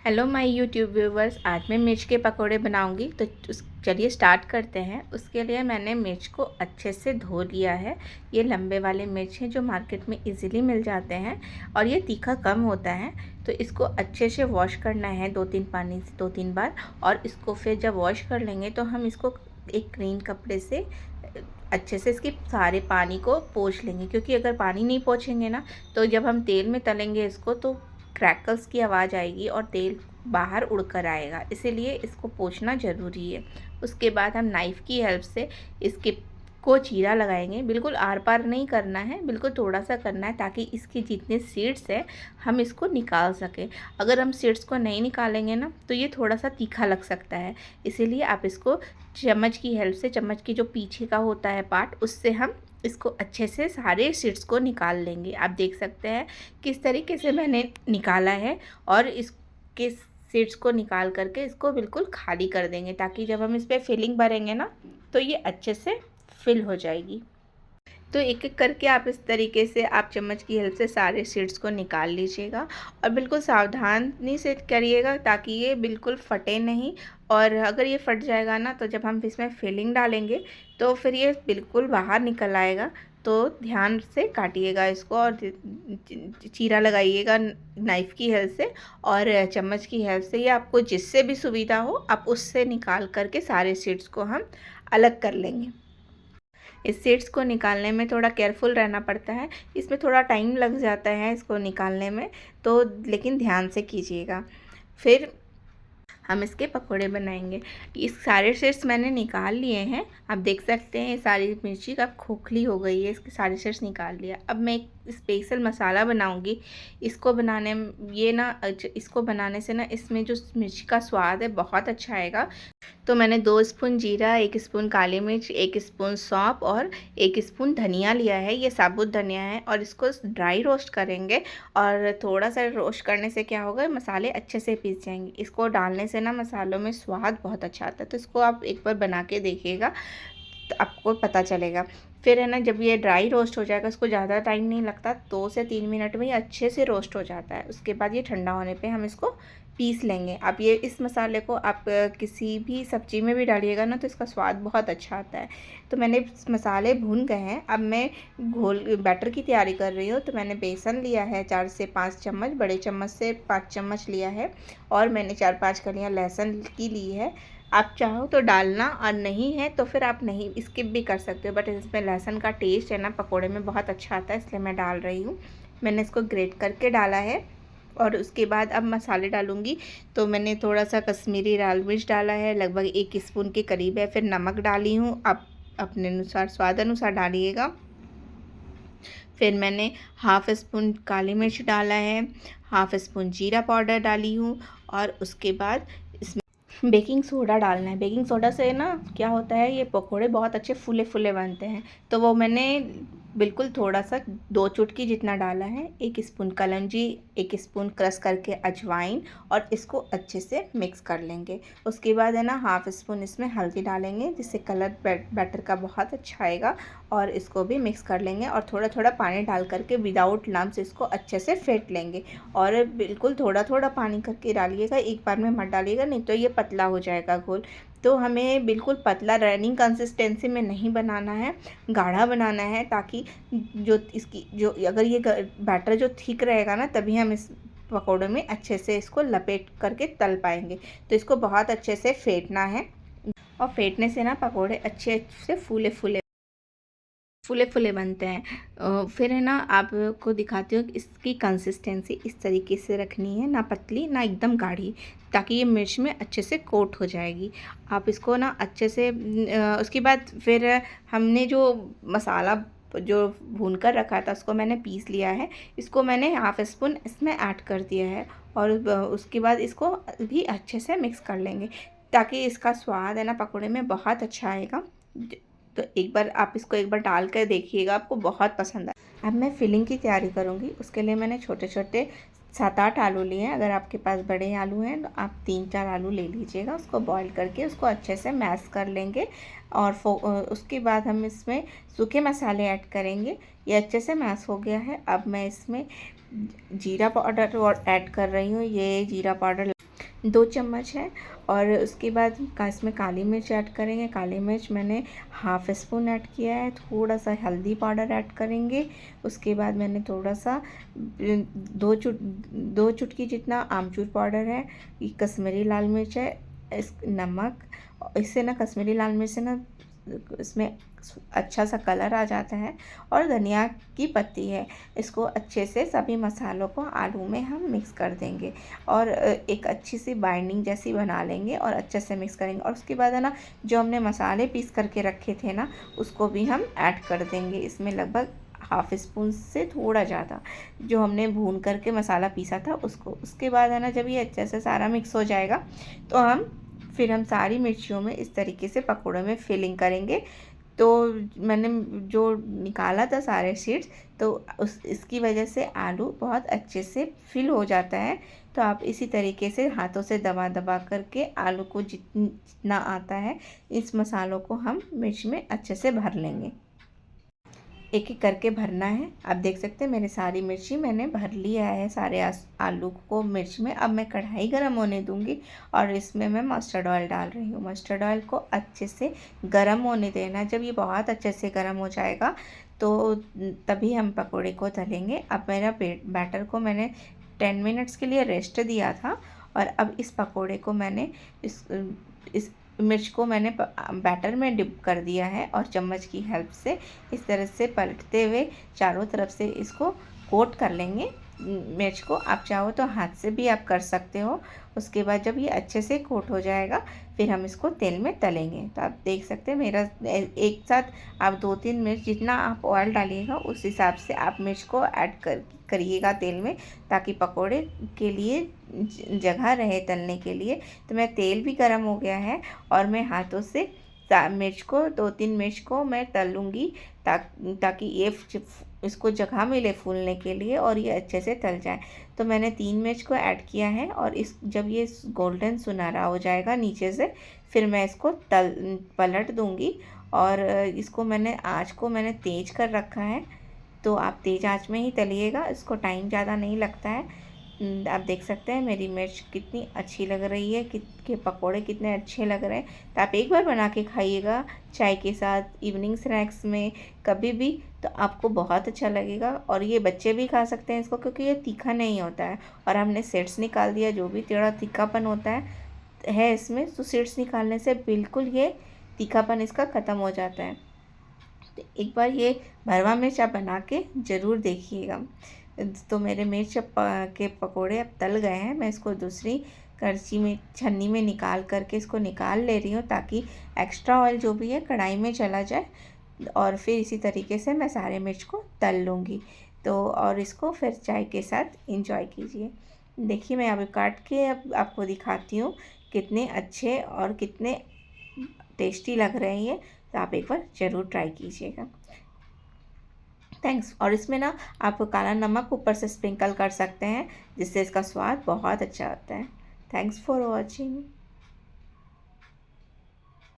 Hello my YouTube viewers. आज मैं मिर्च के पकोड़े बनाऊंगी, तो चलिए स्टार्ट करते हैं। उसके लिए मैंने मिर्च को अच्छे से धो लिया है। ये लंबे वाले मिर्च हैं जो मार्केट में इजीली मिल जाते हैं और ये तीखा कम होता है। तो इसको अच्छे से वॉश करना है 2-3 पानी से 2-3 बार। और इसको फिर जब वॉश कर लेंगे तो हम इसको एक क्लीन कपड़े से अच्छे से इसकी सारे पानी को पोंछ लेंगे, क्योंकि अगर पानी नहीं पोंछेंगे ना तो जब हम तेल में तलेंगे इसको तो क्रैकल्स की आवाज़ आएगी और तेल बाहर उड़कर आएगा, इसीलिए इसको पोंछना ज़रूरी है। उसके बाद हम नाइफ़ की हेल्प से इसके को चीरा लगाएंगे। बिल्कुल आर पार नहीं करना है, बिल्कुल थोड़ा सा करना है ताकि इसके जितने सीड्स हैं हम इसको निकाल सकें। अगर हम सीड्स को नहीं निकालेंगे ना तो ये थोड़ा सा तीखा लग सकता है, इसीलिए आप इसको चम्मच की हेल्प से, चम्मच की जो पीछे का होता है पार्ट, उससे हम इसको अच्छे से सारे सीड्स को निकाल लेंगे। आप देख सकते हैं किस तरीके से मैंने निकाला है। और इसके सीड्स को निकाल करके इसको बिल्कुल खाली कर देंगे ताकि जब हम इस पर फिलिंग भरेंगे ना तो ये अच्छे से फिल हो जाएगी। तो एक एक करके आप इस तरीके से आप चम्मच की हेल्प से सारे सीड्स को निकाल लीजिएगा और बिल्कुल सावधानी से करिएगा ताकि ये बिल्कुल फटे नहीं। और अगर ये फट जाएगा ना तो जब हम इसमें फिलिंग डालेंगे तो फिर ये बिल्कुल बाहर निकल आएगा। तो ध्यान से काटिएगा इसको और चीरा लगाइएगा नाइफ़ की हेल्प से और चम्मच की हेल्प से, या आपको जिससे भी सुविधा हो आप उससे निकाल करके सारे सीड्स को हम अलग कर लेंगे। इस सीड्स को निकालने में थोड़ा केयरफुल रहना पड़ता है, इसमें थोड़ा टाइम लग जाता है इसको निकालने में, तो लेकिन ध्यान से कीजिएगा। फिर हम इसके पकोड़े बनाएंगे। इस सारे सीड्स मैंने निकाल लिए हैं, आप देख सकते हैं। ये सारी मिर्ची अब खोखली हो गई है, इसके सारे सीड्स निकाल लिया। अब मैं एक स्पेशल मसाला बनाऊंगी। इसको बनाने इसको बनाने से ना इसमें जो मिर्ची का स्वाद है बहुत अच्छा आएगा। तो मैंने 2 स्पून जीरा, 1 स्पून काली मिर्च, 1 स्पून सौंफ और 1 स्पून धनिया लिया है। ये साबुत धनिया है और इसको ड्राई रोस्ट करेंगे। और थोड़ा सा रोस्ट करने से क्या होगा, मसाले अच्छे से पीस जाएंगे। इसको डालने से ना मसालों में स्वाद बहुत अच्छा आता है। तो इसको आप एक बार बना के देखिएगा तो आपको पता चलेगा। फिर है ना, जब ये ड्राई रोस्ट हो जाएगा, इसको ज़्यादा टाइम नहीं लगता, 2 से 3 मिनट में ये अच्छे से रोस्ट हो जाता है। उसके बाद ये ठंडा होने पे हम इसको पीस लेंगे। अब ये इस मसाले को आप किसी भी सब्ज़ी में भी डालिएगा ना तो इसका स्वाद बहुत अच्छा आता है। तो मैंने मसाले भून गए हैं, अब मैं घोल बैटर की तैयारी कर रही हूँ। तो मैंने बेसन लिया है 4 से 5 चम्मच, बड़े चम्मच से 5 चम्मच लिया है। और मैंने 4-5 कलियाँ लहसुन की ली है। आप चाहो तो डालना, और नहीं है तो फिर आप नहीं स्किप भी कर सकते हो, बट इसमें लहसुन का टेस्ट है ना पकोड़े में बहुत अच्छा आता है, इसलिए मैं डाल रही हूँ। मैंने इसको ग्रेट करके डाला है। और उसके बाद अब मसाले डालूँगी। तो मैंने थोड़ा सा कश्मीरी लाल मिर्च डाला है, लगभग 1 स्पून के करीब है। फिर नमक डाली हूँ, आप अपने अनुसार स्वाद अनुसार डालिएगा। फिर मैंने हाफ़ स्पून काली मिर्च डाला है, हाफ़ स्पून जीरा पाउडर डाली हूँ। और उसके बाद इसमें बेकिंग सोडा डालना है। बेकिंग सोडा से ना क्या होता है, ये पकोड़े बहुत अच्छे फूले फूले बनते हैं। तो वो मैंने बिल्कुल थोड़ा सा 2 चुटकी जितना डाला है। 1 स्पून कलौंजी, 1 स्पून क्रश करके अजवाइन, और इसको अच्छे से मिक्स कर लेंगे। उसके बाद है ना हाफ़ स्पून इसमें हल्दी डालेंगे, जिससे कलर बैटर का बहुत अच्छा आएगा। और इसको भी मिक्स कर लेंगे और थोड़ा थोड़ा पानी डाल करके विदाउट लम्स इसको अच्छे से फेंट लेंगे। और बिल्कुल थोड़ा थोड़ा पानी करके डालिएगा, एक बार में मत डालिएगा, नहीं तो ये पतला हो जाएगा घोल। तो हमें बिल्कुल पतला रनिंग कंसिस्टेंसी में नहीं बनाना है, गाढ़ा बनाना है, ताकि जो इसकी जो अगर ये बैटर जो थिक रहेगा ना तभी हम इस पकौड़े में अच्छे से इसको लपेट करके तल पाएंगे। तो इसको बहुत अच्छे से फेंटना है, और फेंटने से ना पकौड़े अच्छे से फूले फूले बनते हैं। फिर है ना, आपको दिखाती हूँ इसकी कंसिस्टेंसी इस तरीके से रखनी है, ना पतली ना एकदम गाढ़ी, ताकि ये मिर्च में अच्छे से कोट हो जाएगी। आप इसको ना अच्छे से उसके बाद फिर हमने जो मसाला जो भून कर रखा था उसको मैंने पीस लिया है। इसको मैंने हाफ़ स्पून इसमें ऐड कर दिया है। और उसके बाद इसको भी अच्छे से मिक्स कर लेंगे ताकि इसका स्वाद है ना पकौड़े में बहुत अच्छा आएगा। तो एक बार आप इसको एक बार डाल कर देखिएगा, आपको बहुत पसंद आए। अब मैं फिलिंग की तैयारी करूँगी। उसके लिए मैंने छोटे छोटे 7-8 आलू लिए हैं। अगर आपके पास बड़े आलू हैं तो आप 3-4 आलू ले लीजिएगा। उसको बॉईल करके उसको अच्छे से मैश कर लेंगे। और उसके बाद हम इसमें सूखे मसाले ऐड करेंगे। ये अच्छे से मैश हो गया है। अब मैं इसमें जीरा पाउडर ऐड कर रही हूँ। ये जीरा पाउडर 2 चम्मच है। और उसके बाद इसमें काली मिर्च ऐड करेंगे। काली मिर्च मैंने हाफ़ स्पून ऐड किया है। थोड़ा सा हल्दी पाउडर ऐड करेंगे। उसके बाद मैंने थोड़ा सा 2 चुटकी जितना आमचूर पाउडर है। ये कश्मीरी लाल मिर्च है। इस नमक, इससे ना कश्मीरी लाल मिर्च से ना इसमें अच्छा सा कलर आ जाता है। और धनिया की पत्ती है। इसको अच्छे से सभी मसालों को आलू में हम मिक्स कर देंगे और एक अच्छी सी बाइंडिंग जैसी बना लेंगे और अच्छे से मिक्स करेंगे। और उसके बाद है ना, जो हमने मसाले पीस करके रखे थे ना, उसको भी हम ऐड कर देंगे इसमें, लगभग हाफ़ स्पून से थोड़ा ज़्यादा, जो हमने भून करके मसाला पीसा था उसको। उसके बाद है ना, जब ये अच्छे से सारा मिक्स हो जाएगा तो फिर हम सारी मिर्चियों में इस तरीके से पकौड़ों में फिलिंग करेंगे। तो मैंने जो निकाला था सारे शीट्स, तो इसकी वजह से आलू बहुत अच्छे से फिल हो जाता है। तो आप इसी तरीके से हाथों से दबा दबा करके आलू को जितना आता है, इस मसालों को हम मिर्च में अच्छे से भर लेंगे। एक एक करके भरना है। आप देख सकते हैं मेरे सारी मिर्ची मैंने भर लिया है, सारे आलू को मिर्च में। अब मैं कढ़ाई गरम होने दूंगी और इसमें मैं मस्टर्ड ऑयल डाल रही हूँ। मस्टर्ड ऑयल को अच्छे से गरम होने देना। जब ये बहुत अच्छे से गरम हो जाएगा तो तभी हम पकोड़े को तलेंगे। अब मेरा बैटर को मैंने 10 मिनट्स के लिए रेस्ट दिया था और अब इस पकोड़े को मैंने इस मिर्च को मैंने बैटर में डिप कर दिया है और चम्मच की हेल्प से इस तरह से पलटते हुए चारों तरफ से इसको कोट कर लेंगे। मिर्च को आप चाहो तो हाथ से भी आप कर सकते हो। उसके बाद जब ये अच्छे से कोट हो जाएगा फिर हम इसको तेल में तलेंगे। तो आप देख सकते हैं मेरा एक साथ आप 2-3 मिर्च, जितना आप ऑयल डालिएगा उस हिसाब से आप मिर्च को ऐड करिएगा तेल में, ताकि पकोड़े के लिए जगह रहे तलने के लिए। तो मैं तेल भी गर्म हो गया है और मैं हाथों से मिर्च को 2-3 मिर्च को मैं तलूँगी ताकि ये इसको जगह मिले फूलने के लिए और ये अच्छे से तल जाए। तो मैंने 3 मिर्च को ऐड किया है और जब ये गोल्डन सुनहरा हो जाएगा नीचे से, फिर मैं इसको पलट दूँगी। और इसको आँच को मैंने तेज़ कर रखा है। तो आप तेज़ आंच में ही तलिएगा, इसको टाइम ज़्यादा नहीं लगता है। आप देख सकते हैं मेरी मिर्च कितनी अच्छी लग रही है, के पकोड़े कितने अच्छे लग रहे हैं। तो आप एक बार बना के खाइएगा चाय के साथ, इवनिंग स्नैक्स में, कभी भी, तो आपको बहुत अच्छा लगेगा। और ये बच्चे भी खा सकते हैं इसको, क्योंकि ये तीखा नहीं होता है। और हमने सीड्स निकाल दिया, जो भी थोड़ा तीखापन होता है इसमें, तो सीड्स निकालने से बिल्कुल ये तीखापन इसका ख़त्म हो जाता है। तो एक बार ये भरवा मिर्च आप बना के ज़रूर देखिएगा। तो मेरे मिर्च के पकोड़े अब तल गए हैं। मैं इसको दूसरी करछी में, छन्नी में निकाल करके इसको निकाल ले रही हूँ, ताकि एक्स्ट्रा ऑयल जो भी है कढ़ाई में चला जाए। और फिर इसी तरीके से मैं सारे मिर्च को तल लूँगी। तो और इसको फिर चाय के साथ इंजॉय कीजिए। देखिए मैं अभी काट के अब आपको दिखाती हूँ कितने अच्छे और कितने टेस्टी लग रहे हैं ये। तो आप एक बार ज़रूर ट्राई कीजिएगा। थैंक्स। और इसमें ना आप काला नमक ऊपर से स्प्रिंकल कर सकते हैं, जिससे इसका स्वाद बहुत अच्छा आता है। Thanks for watching.